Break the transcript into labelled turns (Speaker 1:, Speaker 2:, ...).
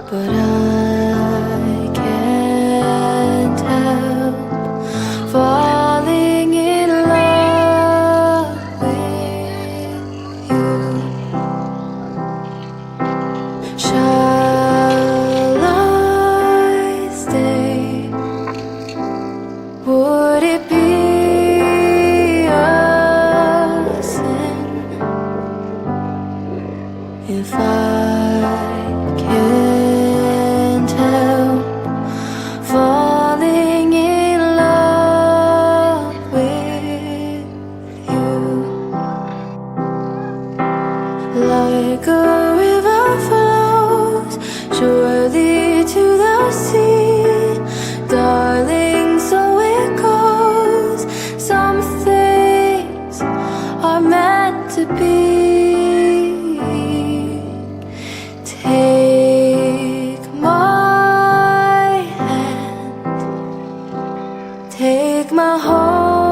Speaker 1: but I can't help falling in love with you. Shall I stay? Would it be a sin if I can't help falling in love with you? Like a river flows surely to the sea, darling, so it goes. Some things are meant to be. Take my hand, take my heart.